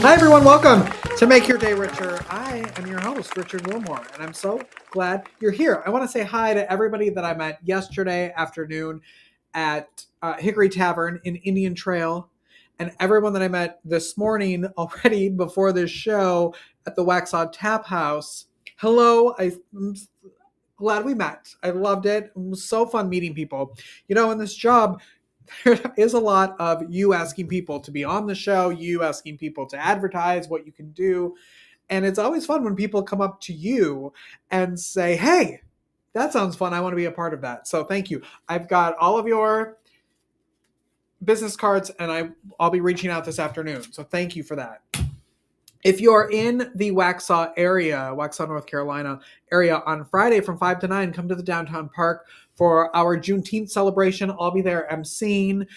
Hi, everyone. Welcome to Make Your Day Richer. I am your host, Richard Wilmore, and I'm so glad you're here. I want to say hi to everybody that I met yesterday afternoon at Hickory Tavern in Indian Trail, and everyone that I met this morning already before this show at the Waxhaw Tap House. Hello. I'm glad we met. I loved it. It was so fun meeting people. You know, in this job, there is a lot of you asking people to be on the show, you asking people to advertise what you can do. And it's always fun when people come up to you and say, hey, that sounds fun. I want to be a part of that. So thank you. I've got all of your business cards and I'll be reaching out this afternoon. So thank you for that. If you're in the Waxhaw area, Waxhaw, North Carolina area on Friday from 5 to 9, come to the downtown park for our Juneteenth celebration. I'll be there emceeing.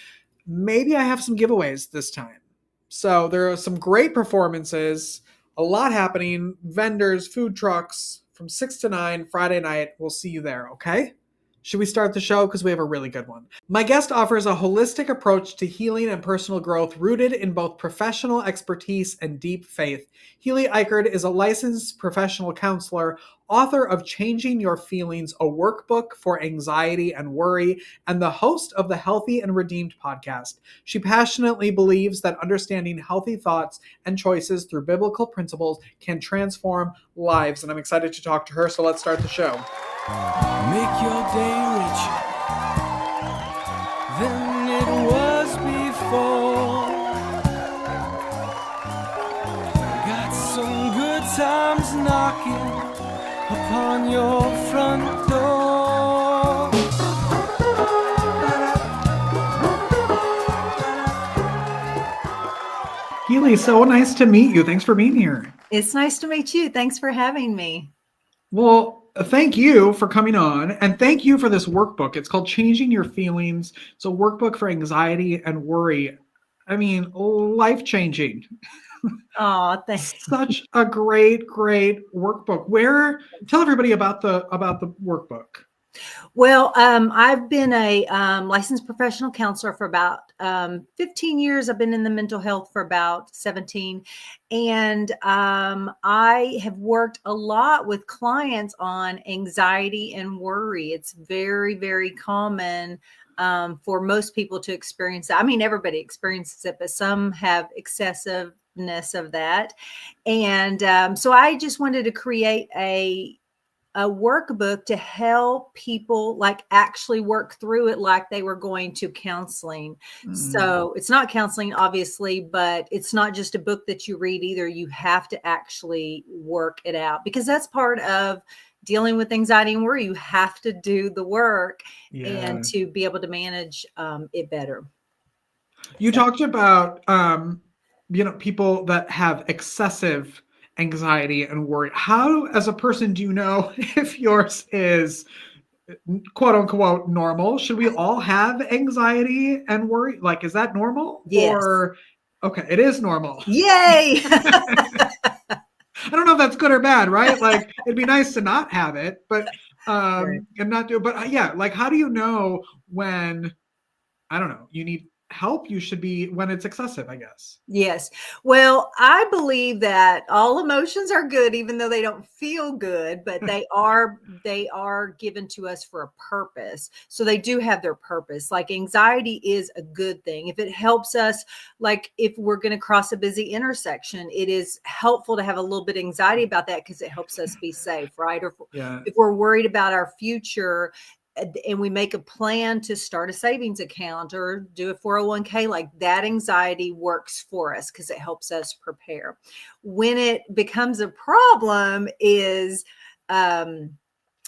Maybe I have some giveaways this time. So there are some great performances, a lot happening, vendors, food trucks from 6 to 9 Friday night. We'll see you there, okay? Should we start the show? Because we have a really good one. My guest offers a holistic approach to healing and personal growth rooted in both professional expertise and deep faith. Healey Eichert is a licensed professional counselor, author of Changing Your Feelings, a workbook for anxiety and worry, and the host of the Healthy and Redeemed podcast. She passionately believes that understanding healthy thoughts and choices through biblical principles can transform lives. And I'm excited to talk to her, so let's start the show. Make your day richer than it was before. Got some good times knocking upon your front door. Healey, so nice to meet you. Thanks for being here. It's nice to meet you. Thanks for having me. Well, thank you for coming on, and thank you for this workbook. It's called Changing Your Feelings. It's a workbook for anxiety and worry. I mean, life-changing. Oh, thanks. Such a great workbook. Tell everybody about the workbook. Well, I've been a licensed professional counselor for about 15 years. I've been in the mental health for about 17. And I have worked a lot with clients on anxiety and worry. It's very, very common for most people to experience that. I mean, everybody experiences it, but some have excessiveness of that. And so I just wanted to create a workbook to help people like actually work through it like they were going to counseling. So it's not counseling, obviously, but it's not just a book that you read either. You have to actually work it out because that's part of dealing with anxiety and worry. You have to do the work and to be able to manage it better. You talked about, people that have excessive anxiety and worry. How, as a person, do you know if yours is quote unquote normal? Should we all have anxiety and worry? Like, is that normal? Yes. Or, okay, it is normal. Yay! I don't know if that's good or bad, right? Like, it'd be nice to not have it, but Right. and not do. But yeah, like, how do you know when? I don't know. You need help. You should be when it's excessive, I guess. Yes. Well, I believe that all emotions are good, even though they don't feel good, but they are given to us for a purpose. So they do have their purpose. Like anxiety is a good thing. If it helps us, like if we're going to cross a busy intersection, it is helpful to have a little bit of anxiety about that because it helps us be safe, right? Or if we're worried about our future, and we make a plan to start a savings account or do a 401k, like that anxiety works for us because it helps us prepare. When it becomes a problem is when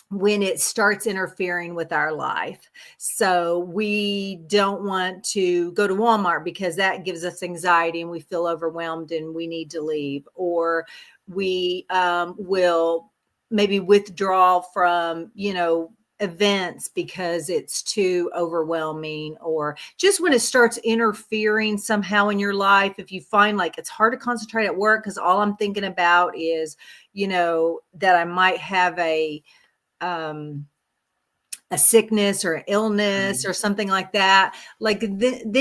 it starts interfering with our life. So we don't want to go to Walmart because that gives us anxiety and we feel overwhelmed and we need to leave. Or we will maybe withdraw from, events because it's too overwhelming, or just when it starts interfering somehow in your life. If you find like it's hard to concentrate at work because all I'm thinking about is, that I might have a sickness or illness or something like that, like then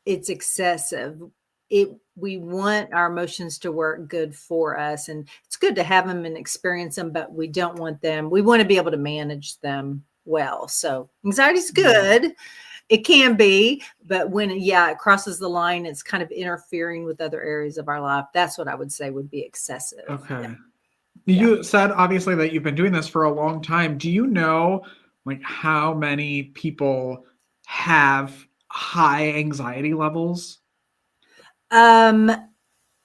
it's excessive. we want our emotions to work good for us, and it's good to have them and experience them, but we don't want them. We want to be able to manage them well. So anxiety is good. It can be, but when it crosses the line, it's kind of interfering with other areas of our life. That's what I would say would be excessive. Okay. Yeah. You said obviously that you've been doing this for a long time. Do you know like how many people have high anxiety levels?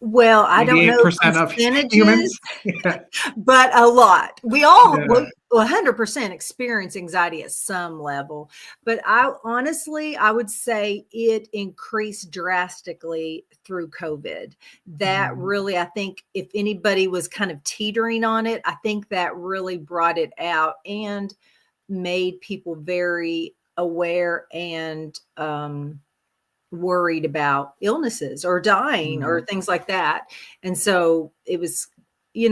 Well, I don't know 88% of percentages, humans. Yeah. but a lot. We all Yeah. 100% experience anxiety at some level. But I would say it increased drastically through COVID. That really, I think if anybody was kind of teetering on it, I think that really brought it out and made people very aware and worried about illnesses or dying or things like that. And so it was,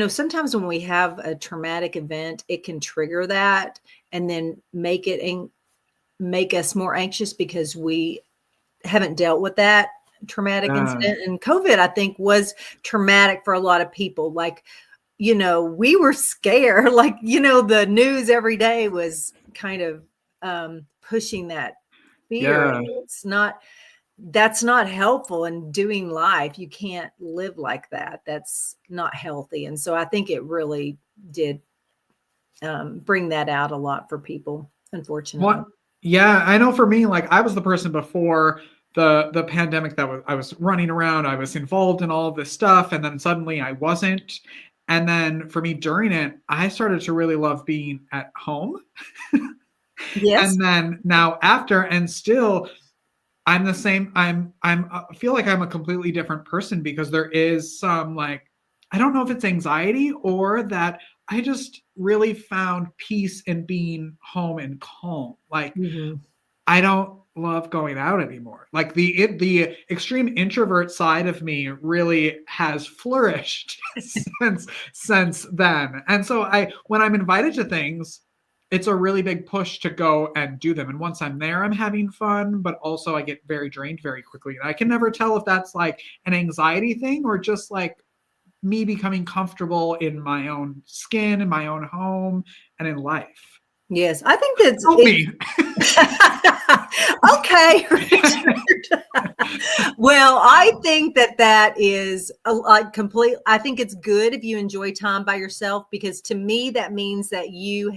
sometimes when we have a traumatic event, it can trigger that and then make us more anxious because we haven't dealt with that traumatic incident. And COVID, I think, was traumatic for a lot of people. Like, we were scared, like, the news every day was kind of pushing that fear. Yeah. That's not helpful in doing life. You can't live like that. That's not healthy. And so I think it really did bring that out a lot for people, unfortunately. Yeah, I know for me, like I was the person before the pandemic that I was running around, I was involved in all of this stuff, and then suddenly I wasn't. And then for me during it, I started to really love being at home. Yes. And then now after, and still I'm the same. I feel like I'm a completely different person because there is some like, I don't know if it's anxiety or that I just really found peace in being home and calm. Like I don't love going out anymore. Like the extreme introvert side of me really has flourished since then. And so when I'm invited to things, it's a really big push to go and do them. And once I'm there, I'm having fun, but also I get very drained very quickly. And I can never tell if that's like an anxiety thing or just like me becoming comfortable in my own skin, in my own home, and in life. Yes, I think that's Help me. Okay, Richard. Well, I think that is like complete. I think it's good if you enjoy time by yourself, because to me that means that you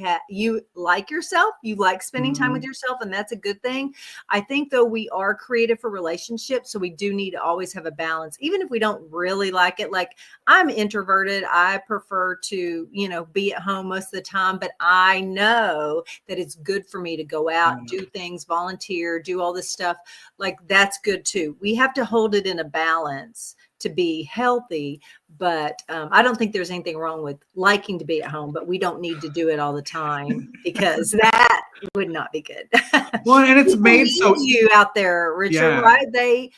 like yourself, you like spending time with yourself, and that's a good thing. I think though we are created for relationships, so we do need to always have a balance, even if we don't really like it. Like I'm introverted, I prefer to be at home most of the time, but I know that it's good for me to go out, do things, volunteer, do all this stuff. Like that's good too. We have to hold it in a balance to be healthy, but I don't think there's anything wrong with liking to be at home, but we don't need to do it all the time because that would not be good. Well, and it's made so you out there, Richard, right?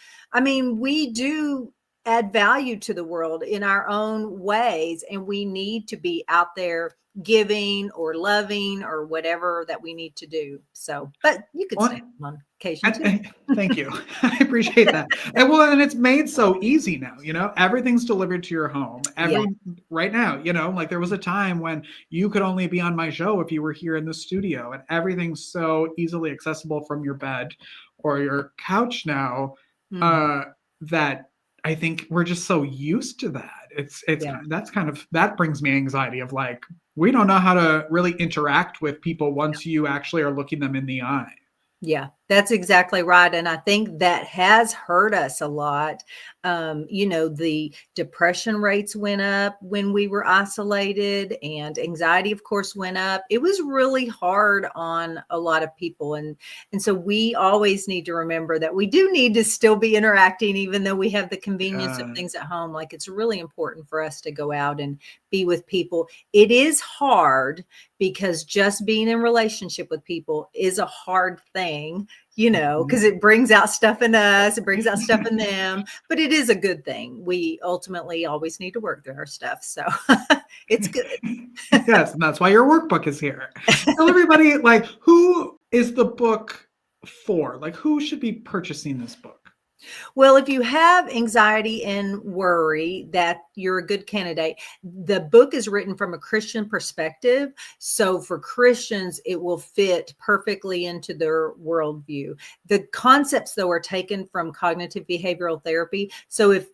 We do add value to the world in our own ways, and we need to be out there giving or loving or whatever that we need to do. So, but you could stay on occasion too. Thank you. I appreciate that. And it's made so easy now, everything's delivered to your home right now, like there was a time when you could only be on my show if you were here in the studio, and everything's so easily accessible from your bed or your couch now, that I think we're just so used to that. That brings me anxiety of like, we don't know how to really interact with people once you actually are looking them in the eye. Yeah, that's exactly right. And I think that has hurt us a lot. The depression rates went up when we were isolated, and anxiety, of course, went up. It was really hard on a lot of people. And so we always need to remember that we do need to still be interacting, even though we have the convenience of things at home. Like it's really important for us to go out and be with people. It is hard because just being in relationship with people is a hard thing, because it brings out stuff in us, it brings out stuff in them, but it is a good thing. We ultimately always need to work through our stuff. So it's good. Yes. And that's why your workbook is here. Tell everybody, like, who is the book for? Like, who should be purchasing this book? Well, if you have anxiety and worry, that you're a good candidate. The book is written from a Christian perspective. So for Christians, it will fit perfectly into their worldview. The concepts, though, are taken from cognitive behavioral therapy. So if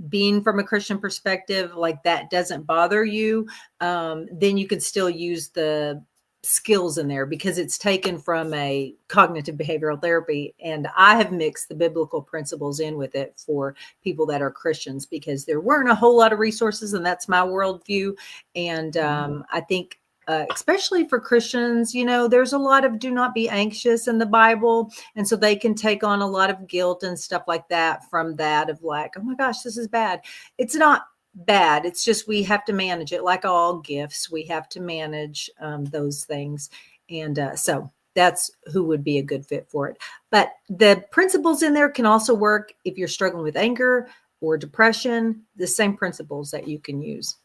being from a Christian perspective, like that doesn't bother you, then you can still use the skills in there because it's taken from a cognitive behavioral therapy, and I have mixed the biblical principles in with it for people that are Christians because there weren't a whole lot of resources, and that's my worldview. And I think especially for Christians, there's a lot of do not be anxious in the Bible, and so they can take on a lot of guilt and stuff like that from that of like, oh my gosh, this is bad. It's not bad. It's just we have to manage it like all gifts. We have to manage those things. And so that's who would be a good fit for it. But the principles in there can also work if you're struggling with anger or depression, the same principles that you can use.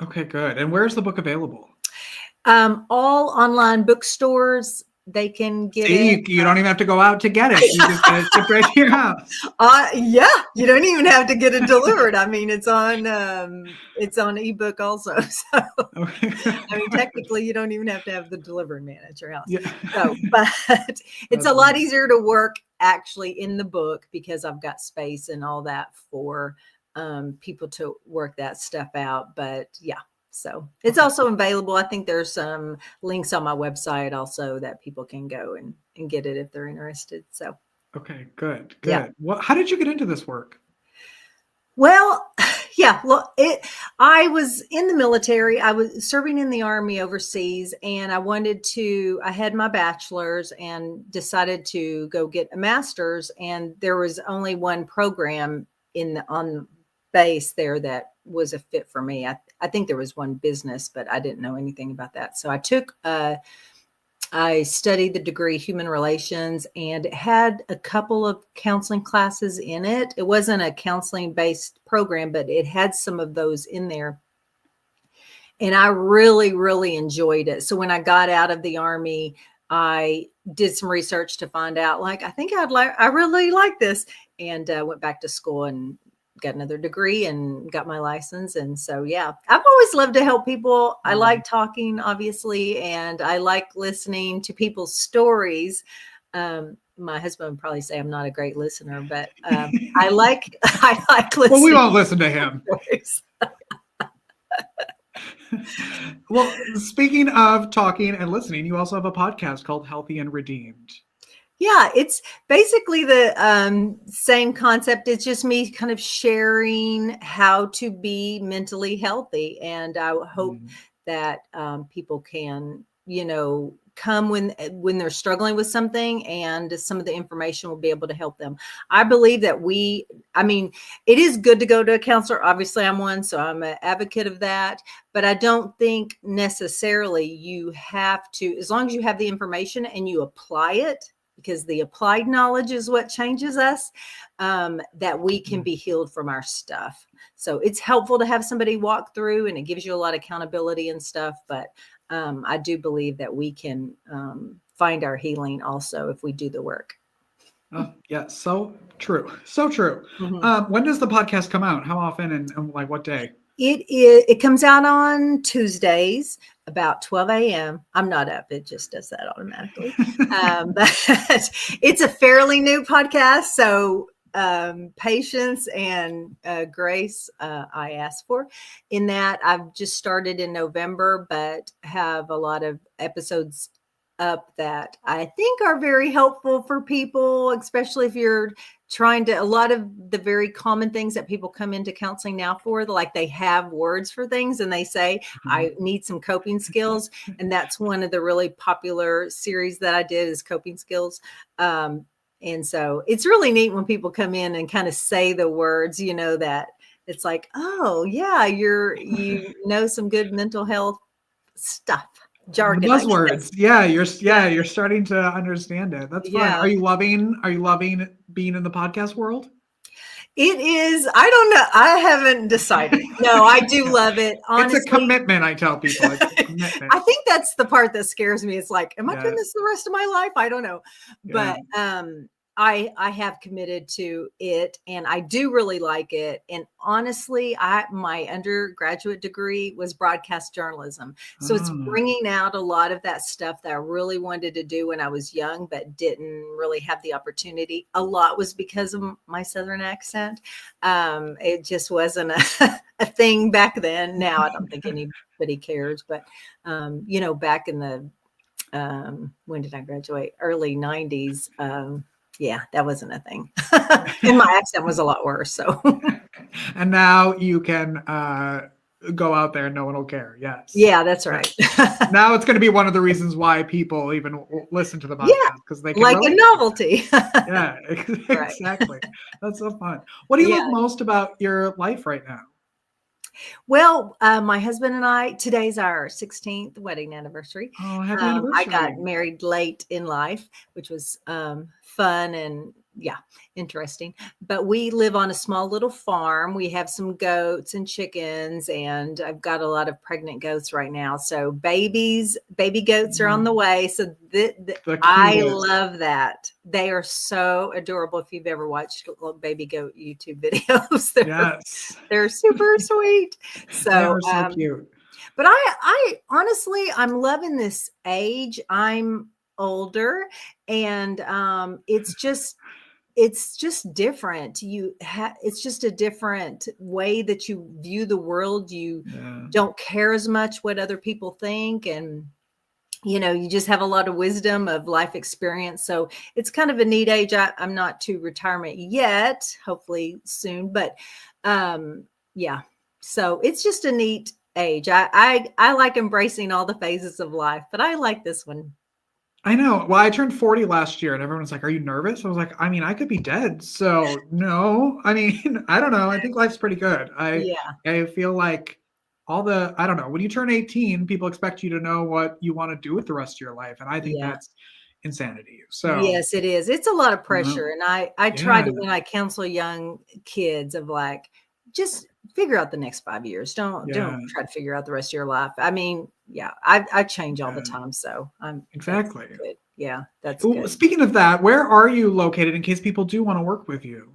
Okay, good. And where's the book available? All online bookstores. They can get it. You don't even have to go out to get it. You just get it shipped right to your house. Yeah, you don't even have to get it delivered. I mean, it's on ebook also. So, I mean, technically, you don't even have to have the delivery man at your house. Yeah. So, but it's a lot easier to work actually in the book because I've got space and all that for people to work that stuff out. But yeah. So it's also available. I think there's some links on my website also that people can go and get it if they're interested. So. Okay, good. Yeah. Well, how did you get into this work? Well, yeah, I was in the military. I was serving in the Army overseas, and I had my bachelor's and decided to go get a master's. And there was only one program on base there that was a fit for me. I think there was one business, but I didn't know anything about that. So I studied the degree Human Relations, and it had a couple of counseling classes in it. It wasn't a counseling based program, but it had some of those in there. And I really, really enjoyed it. So when I got out of the Army, I did some research to find out, like, I really like this, and went back to school and got another degree and got my license. And so, yeah, I've always loved to help people. I like talking, obviously, and I like listening to people's stories. My husband would probably say I'm not a great listener, but I like listening. Well, we won't listen to him. Well, speaking of talking and listening, you also have a podcast called Healthy and Redeemed. Yeah, it's basically the same concept. It's just me kind of sharing how to be mentally healthy. And I hope that people can, come when they're struggling with something, and some of the information will be able to help them. I believe that it is good to go to a counselor. Obviously, I'm one, so I'm an advocate of that. But I don't think necessarily you have to, as long as you have the information and you apply it, because the applied knowledge is what changes us, that we can be healed from our stuff. So it's helpful to have somebody walk through, and it gives you a lot of accountability and stuff. But I do believe that we can find our healing also if we do the work. Oh, yeah. So true. So true. Mm-hmm. When does the podcast come out? How often and like what day? It comes out on Tuesdays about 12 a.m. I'm not up. It just does that automatically. But it's a fairly new podcast. So patience and grace I ask for in that. I've just started in November, but have a lot of episodes up that I think are very helpful for people, especially if you're trying to, a lot of the very common things that people come into counseling now for, like they have words for things and they say, I need some coping skills. And that's one of the really popular series that I did is coping skills. And so it's really neat when people come in and kind of say the words, that it's like, oh yeah, you know some good mental health stuff. Jargon. Buzzwords. You're starting to understand it. That's fun. Yeah. Are you loving being in the podcast world? It is. I don't know. I haven't decided. No, I do love it. Honestly. It's a commitment. I tell people. It's a commitment. I think that's the part that scares me. It's like, am I doing this the rest of my life? I don't know. Yeah. But I have committed to it, and I do really like it. And honestly, my undergraduate degree was broadcast journalism. So it's Oh, bringing out a lot of that stuff that I really wanted to do when I was young, but didn't really have the opportunity. A lot was because of my Southern accent. It just wasn't a thing back then. Now I don't think anybody cares, but back in the when did I graduate? Early 90s. Yeah, that wasn't a thing. And my accent was a lot worse. So and now you can go out there and no one will care. Yes. yeah, that's right. Now it's going to be one of the reasons why people even listen to the podcast, Yeah, because they can like a relate. novelty. Yeah, Right. exactly. That's so fun. What do you Yeah. love most about your life right now? Well, my husband and I, today's our 16th wedding anniversary. Oh, happy I anniversary. got married late in life, which was fun and interesting. But we live on a small little farm. We have some goats and chickens, and I've got a lot of pregnant goats right now. So baby goats are on the way. So I love that. They are so adorable. If you've ever watched baby goat YouTube videos, they're super sweet. So they are so cute. But I honestly, I'm loving this age. I'm older, and it's just different. It's just a different way that you view the world. You don't care as much what other people think, and you just have a lot of wisdom of life experience. So it's kind of a neat age. I'm not to retirement yet, hopefully soon, but yeah. So it's just a neat age. I like embracing all the phases of life, but I like this one. I know. Well, I turned 40 last year and everyone's like, are you nervous? I was like, I mean, I could be dead. So no, I mean, I don't know. I think life's pretty good. I feel like I don't know, when you turn 18, people expect you to know what you want to do with the rest of your life. And I think that's insanity. So yes, it is. It's a lot of pressure. And I try to, when I counsel young kids, of like, just figure out the next 5 years. Don't try to figure out the rest of your life. I mean, I change all the time. So I'm exactly good. Yeah, that's good. Speaking of that, where are you located in case people do want to work with you?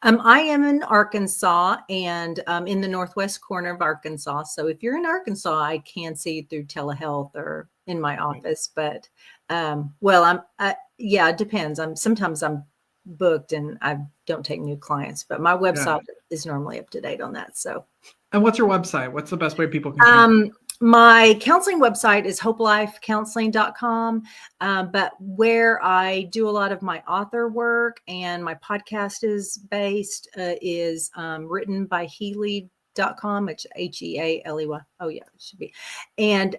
I am in Arkansas, and in the northwest corner of Arkansas. So if you're in Arkansas, I can see you through telehealth or in my office. But it depends. Sometimes I'm booked and I don't take new clients, but my website is normally up to date on that. So, and what's your website? What's the best way people can my counseling website is hopelifecounseling.com. But where I do a lot of my author work and my podcast is based is written by Healey.com. It's Healey. Oh yeah, it should be. And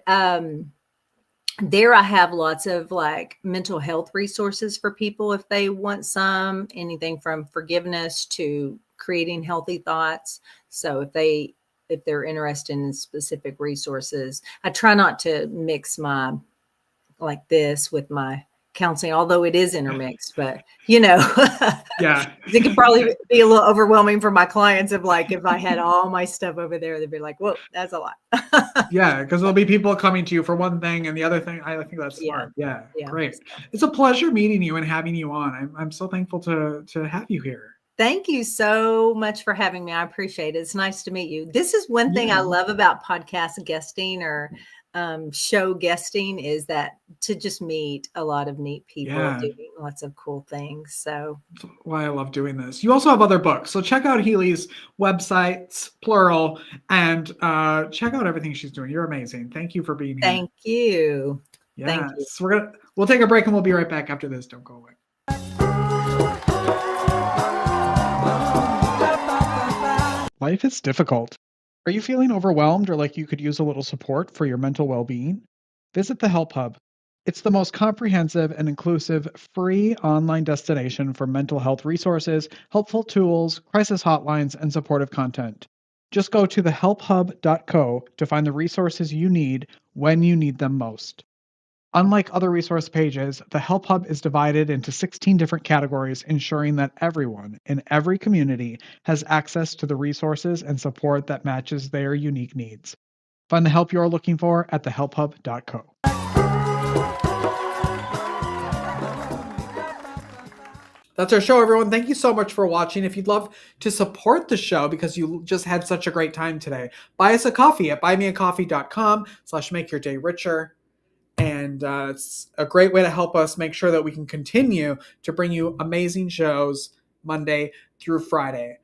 there I have lots of like mental health resources for people if they want anything from forgiveness to creating healthy thoughts. So if they're interested in specific resources, I try not to mix my like this with my counseling, although it is intermixed, but it could probably be a little overwhelming for my clients if I had all my stuff over there, they'd be like, whoa, that's a lot. Because there'll be people coming to you for one thing and the other thing. I think that's smart. Yeah. Great. It's a pleasure meeting you and having you on. I'm so thankful to have you here. Thank you so much for having me. I appreciate it. It's nice to meet you. This is one thing I love about podcast guesting or show guesting is that to just meet a lot of neat people doing lots of cool things. So that's why I love doing this. You also have other books. So check out Healey's websites, plural, and check out everything she's doing. You're amazing. Thank you for being here. Thank you. Yes. Thank you. We'll take a break and we'll be right back after this. Don't go away. Life is difficult. Are you feeling overwhelmed or like you could use a little support for your mental well-being? Visit the Help Hub. It's the most comprehensive and inclusive free online destination for mental health resources, helpful tools, crisis hotlines, and supportive content. Just go to thehelphub.co to find the resources you need when you need them most. Unlike other resource pages, the Help Hub is divided into 16 different categories, ensuring that everyone in every community has access to the resources and support that matches their unique needs. Find the help you're looking for at thehelphub.co. That's our show, everyone. Thank you so much for watching. If you'd love to support the show because you just had such a great time today, buy us a coffee at buymeacoffee.com/makeyourdayricher. And it's a great way to help us make sure that we can continue to bring you amazing shows Monday through Friday.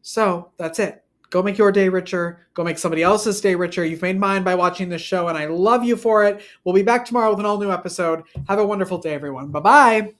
So that's it. Go make your day richer. Go make somebody else's day richer. You've made mine by watching this show, and I love you for it. We'll be back tomorrow with an all-new episode. Have a wonderful day, everyone. Bye-bye.